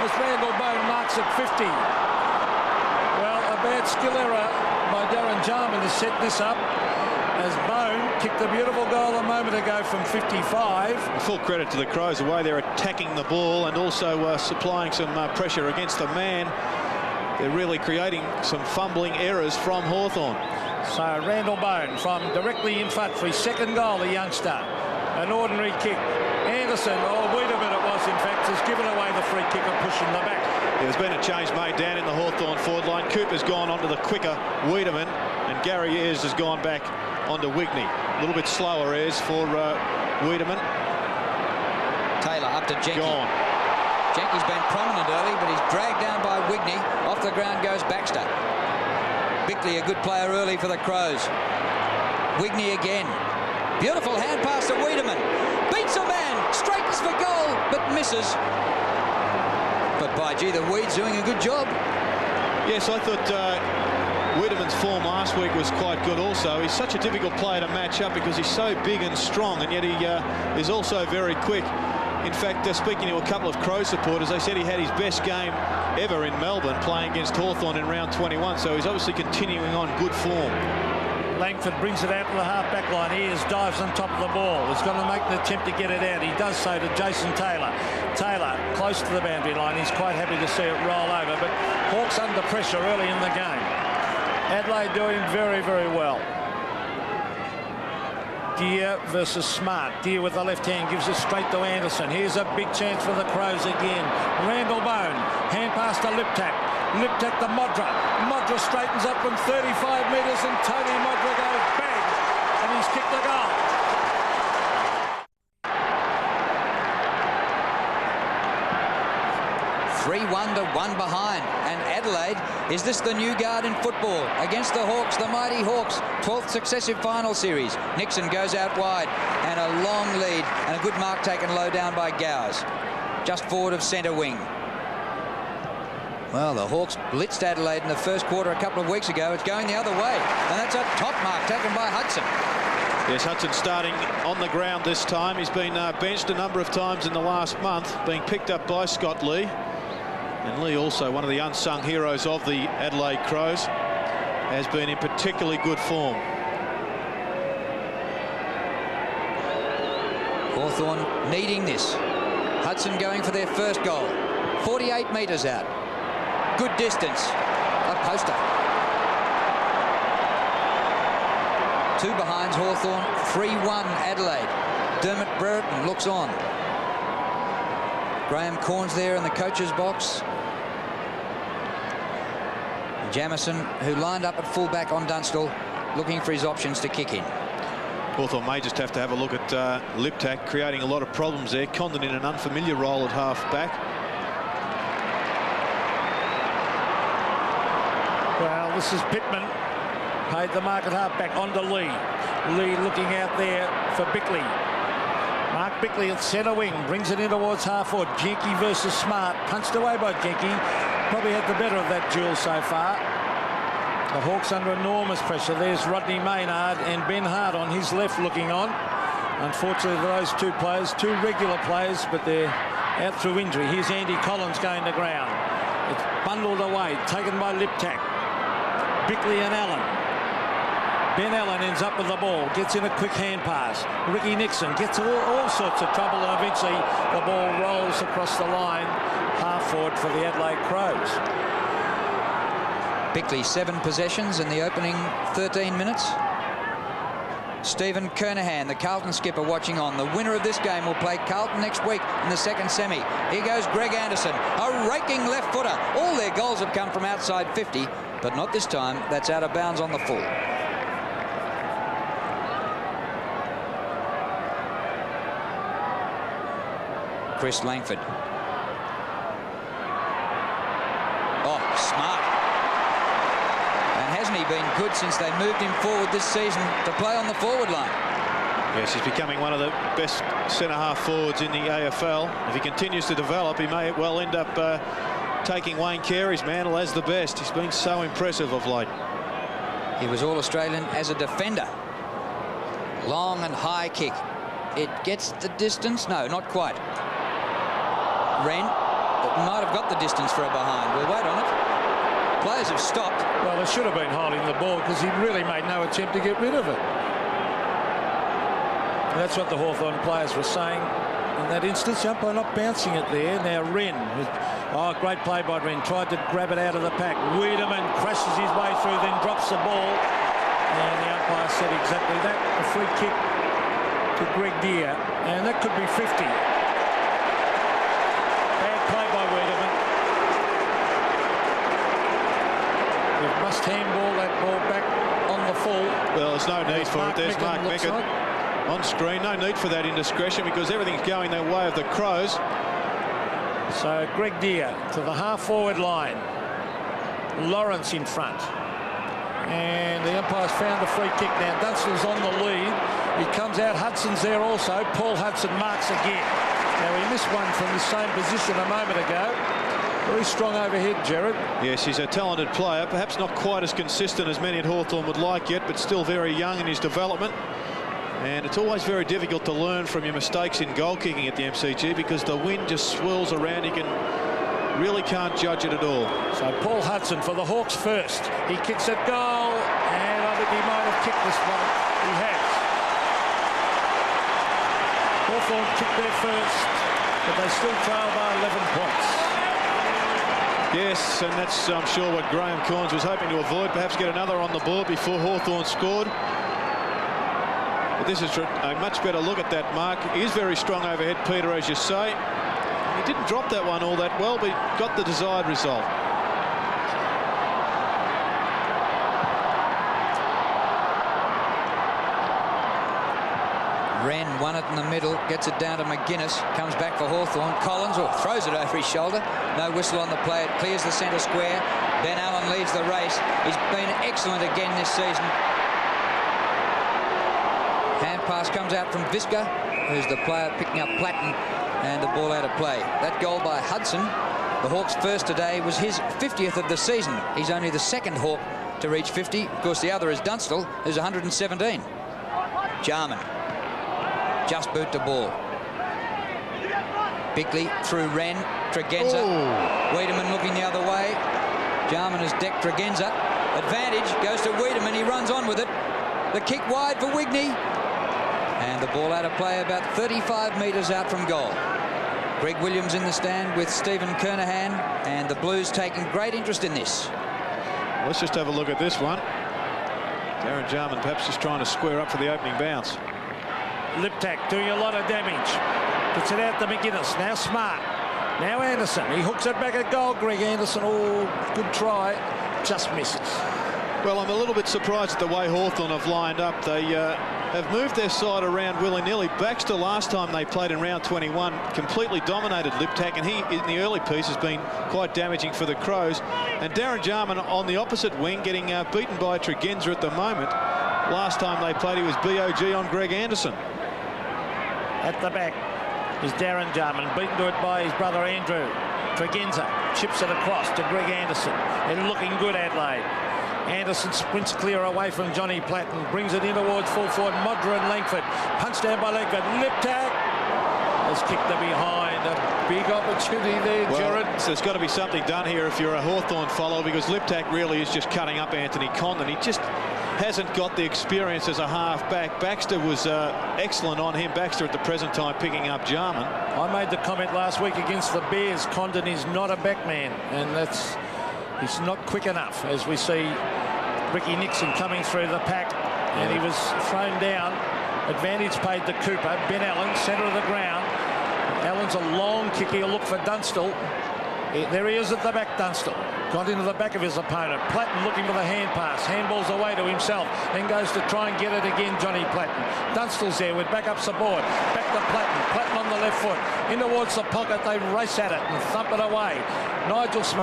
as Randall Bone marks at 50. Well, a bad skill error by Jarman has set this up, as Bone kicked a beautiful goal a moment ago from 55. Full credit to the Crows, the way they're attacking the ball and also supplying some pressure against the man. They're really creating some fumbling errors from Hawthorn. So Randall Bone from directly in front for his second goal, the youngster. An ordinary kick. Anderson, Wiedemann it was in fact, has given away the free kick and pushing the back. There's been a change made down in the Hawthorn forward line. Cooper's gone onto the quicker Wiedemann, and Gary Ayres has gone back onto Wigney. A little bit slower Ayres for Wiedemann. Taylor up to Jenky. Gone. Jenky's been prominent early, but he's dragged down by Wigney. Off the ground goes Baxter. Bickley, a good player early for the Crows. Wigney again. Beautiful hand pass to Wiedemann. Beats a man, straightens for goal, but misses. But by gee, the Weeds doing a good job. Yes, I thought Wiedemann's form last week was quite good also. He's such a difficult player to match up because he's so big and strong, and yet he is also very quick. In fact, speaking to a couple of Crow supporters, they said he had his best game ever in Melbourne playing against Hawthorn in round 21, so he's obviously continuing on good form. Langford brings it out to the half-back line. Ayres dives on top of the ball. He's going to make an attempt to get it out. He does so to Jason Taylor. Taylor close to the boundary line. He's quite happy to see it roll over, but Hawks under pressure early in the game. Adelaide doing very, very well. Gear versus Smart. Gear with the left hand gives it straight to Anderson. Here's a big chance for the Crows again. Randall Bone. Hand pass to Liptak. Liptak to Modra. Modra straightens up from 35 metres and Tony Modra goes bang. And he's kicked the goal. Three-1 to 1 behind. And Adelaide, is this the new guard in football? Against the Hawks, the mighty Hawks. 12th successive final series. Nixon goes out wide. And a long lead. And a good mark taken low down by Gowers. Just forward of centre wing. Well, the Hawks blitzed Adelaide in the first quarter a couple of weeks ago. It's going the other way. And that's a top mark taken by Hudson. Yes, Hudson starting on the ground this time. He's been benched a number of times in the last month, being picked up by Scott Lee. And Lee, also one of the unsung heroes of the Adelaide Crows, has been in particularly good form. Hawthorn needing this. Hudson going for their first goal. 48 metres out. Good distance. A poster. Two behinds Hawthorn. 3-1 Adelaide. Dermot Brereton looks on. Graham Corns there in the coach's box. Jamison, who lined up at fullback on Dunstall, looking for his options to kick in. Hawthorn may just have to have a look at Liptak, creating a lot of problems there. Condon in an unfamiliar role at half-back. Well, this is Pittman. Paid the mark at half-back on to Lee. Lee looking out there for Bickley. Mark Bickley at centre wing, brings it in towards half-forward. Jenky versus Smart, punched away by Jenky. Probably had the better of that duel so far. The Hawks under enormous pressure. There's Rodney Maynard and Ben Hart on his left looking on. Unfortunately for those two players, two regular players, but they're out through injury. Here's Andy Collins going to ground. It's bundled away, taken by Liptak. Bickley and Allen. Ben Allen ends up with the ball, gets in a quick hand pass. Ricky Nixon gets all sorts of trouble, and eventually the ball rolls across the line, half forward for the Adelaide Crows. Bickley 7 possessions in the opening 13 minutes. Stephen Kernahan, the Carlton skipper, watching on. The winner of this game will play Carlton next week in the second semi. Here goes Greg Anderson, a raking left footer. All their goals have come from outside 50, but not this time. That's out of bounds on the full. Chris Langford. Oh, smart. And hasn't he been good since they moved him forward this season to play on the forward line? Yes, he's becoming one of the best centre-half forwards in the AFL. If he continues to develop, he may well end up taking Wayne Carey's mantle as the best. He's been so impressive of late. He was All-Australian as a defender. Long and high kick. It gets the distance. No, not quite. Wren might have got the distance for a behind. We'll wait on it. Players have stopped. Well, they should have been holding the ball because he really made no attempt to get rid of it. That's what the Hawthorn players were saying in that instance. The umpire not bouncing it there. Now Wren, great play by Wren, tried to grab it out of the pack. Wiedemann crashes his way through, then drops the ball. And the umpire said exactly that. A free kick to Greg Deere, and that could be 50. Bad play by Wiedemann. We must handball that ball back on the full. Well, there's no need for it. There's Mark Mickett on screen. No need for that indiscretion because everything's going the way of the Crows. So Greg Deere to the half-forward line. Lawrence in front. And the umpire's found the free kick now. Dunstall's on the lead. He comes out. Hudson's there also. Paul Hudson marks again. Now, he missed one from the same position a moment ago. Very strong overhead, Gerard. Yes, he's a talented player. Perhaps not quite as consistent as many at Hawthorn would like yet, but still very young in his development. And it's always very difficult to learn from your mistakes in goal kicking at the MCG because the wind just swirls around. You really can't judge it at all. So Paul Hudson for the Hawks first. He kicks it goal, and I think he might have kicked this one. He has. Hawthorn kicked there first, but they still trail by 11 points. Yes, and that's, I'm sure, what Graham Corns was hoping to avoid. Perhaps get another on the board before Hawthorn scored. But this is a much better look at that mark. He is very strong overhead, Peter, as you say. He didn't drop that one all that well, but he got the desired result. Wren won it in the middle, gets it down to McGuinness, comes back for Hawthorn. Collins throws it over his shoulder. No whistle on the play. It clears the centre square. Ben Allen leads the race. He's been excellent again this season. Hand pass comes out from Visca, who's the player picking up Platten, and the ball out of play. That goal by Hudson, the Hawks' first today, was his 50th of the season. He's only the second Hawk to reach 50. Of course, the other is Dunstall, who's 117. Jarman. Just boot the ball. Bickley through Wren. Tregenza. Ooh. Wiedemann looking the other way. Jarman has decked Tregenza. Advantage goes to Wiedemann. He runs on with it. The kick wide for Wigney. And the ball out of play about 35 metres out from goal. Greg Williams in the stand with Stephen Kernahan, and the Blues taking great interest in this. Let's just have a look at this one. Darren Jarman perhaps just trying to square up for the opening bounce. Liptak doing a lot of damage. Puts it out to McGuinness. Now Smart. Now Anderson. He hooks it back at goal. Greg Anderson. Oh, good try. Just misses. Well, I'm a little bit surprised at the way Hawthorn have lined up. They have moved their side around willy-nilly. Baxter, last time they played in round 21, completely dominated Liptak, and he, in the early piece, has been quite damaging for the Crows. And Darren Jarman on the opposite wing, getting beaten by Tregenza at the moment. Last time they played, he was BOG on Greg Anderson. At the back is Darren Jarman, beaten to it by his brother Andrew. Tregenza chips it across to Greg Anderson. They're looking good, Adelaide. Anderson sprints clear away from Johnny Platten, brings it in towards full forward. Modra and Langford. Punched down by Langford. Liptak has kicked the behind. A big opportunity there, Gerard. So there's got to be something done here if you're a Hawthorn follower, because Liptak really is just cutting up Anthony Condon. He just hasn't got the experience as a half-back. Baxter was excellent on him. Baxter at the present time picking up Jarman. I made the comment last week against the Bears. Condon is not a backman, and he's not quick enough, as we see Ricky Nixon coming through the pack, and he was thrown down. Advantage paid to Cooper. Ben Allen, centre of the ground. Allen's a long kick. He'll look for Dunstall. There he is at the back, Dunstall. Got into the back of his opponent. Platten looking for the hand pass. Handballs away to himself. Then goes to try and get it again, Johnny Platten. Dunstall's there with backup support. Back to Platten. Platten on the left foot. In towards the pocket. They race at it and thump it away. Nigel Smith.